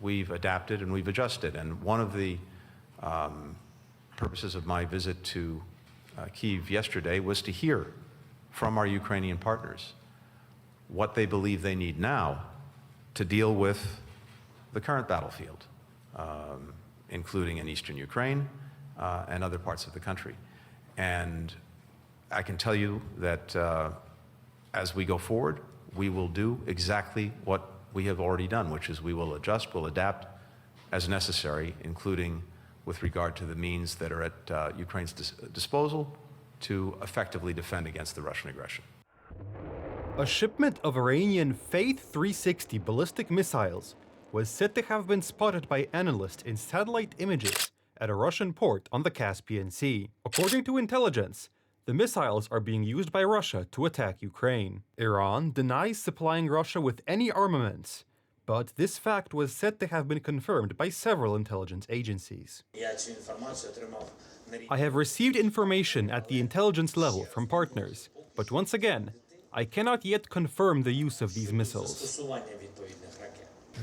we've adapted and we've adjusted. And one of the purposes of my visit to Kyiv yesterday was to hear from our Ukrainian partners what they believe they need now to deal with the current battlefield, including in eastern Ukraine and other parts of the country. And I can tell you that as we go forward, we will do exactly what we have already done, which is we will adjust, we'll adapt as necessary, including with regard to the means that are at Ukraine's disposal to effectively defend against the Russian aggression. A shipment of Iranian Faith 360 ballistic missiles was said to have been spotted by analysts in satellite images at a Russian port on the Caspian Sea. According to intelligence, the missiles are being used by Russia to attack Ukraine. Iran denies supplying Russia with any armaments, but this fact was said to have been confirmed by several intelligence agencies. I have received information at the intelligence level from partners, but once again, I cannot yet confirm the use of these missiles.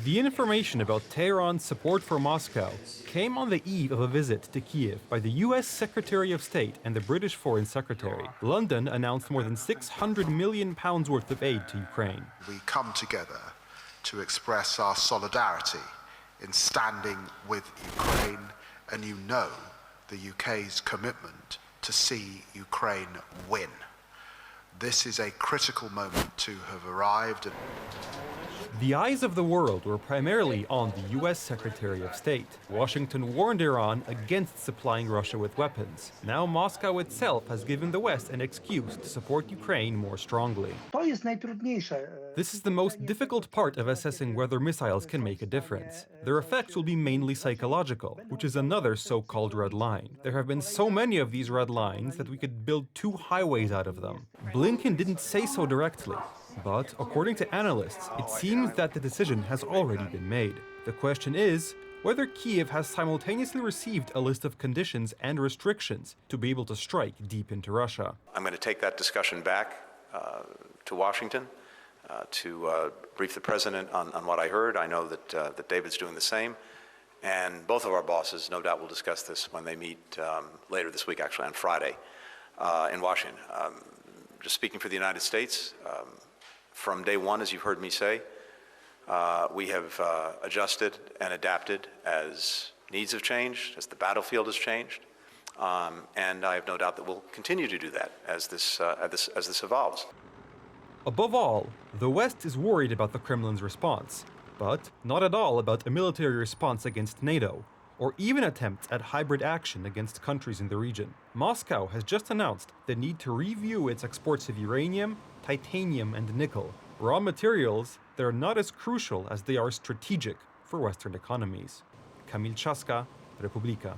The information about Tehran's support for Moscow came on the eve of a visit to Kyiv by the US Secretary of State and the British Foreign Secretary. London announced more than £600 million worth of aid to Ukraine. We come together to express our solidarity in standing with Ukraine, and you know the UK's commitment to see Ukraine win. This is a critical moment to have arrived at. The eyes of the world were primarily on the US Secretary of State. Washington warned Iran against supplying Russia with weapons. Now Moscow itself has given the West an excuse to support Ukraine more strongly. This is the most difficult part of assessing whether missiles can make a difference. Their effects will be mainly psychological, which is another so-called red line. There have been so many of these red lines that we could build 2 highways out of them. Blinken didn't say so directly, but according to analysts, it seems that the decision has already been made. The question is whether Kyiv has simultaneously received a list of conditions and restrictions to be able to strike deep into Russia. I'm going to take that discussion back to Washington to brief the president on what I heard. I know that David's doing the same. And both of our bosses, no doubt, will discuss this when they meet later this week, actually on Friday, in Washington. Just speaking for the United States, from day one, as you've heard me say, we have adjusted and adapted as needs have changed, as the battlefield has changed, and I have no doubt that we'll continue to do that as this evolves. Above all, the West is worried about the Kremlin's response, but not at all about a military response against NATO, or even attempts at hybrid action against countries in the region. Moscow has just announced the need to review its exports of uranium, titanium, and nickel, raw materials that are not as crucial as they are strategic for Western economies. Kamil Czaska, Republika.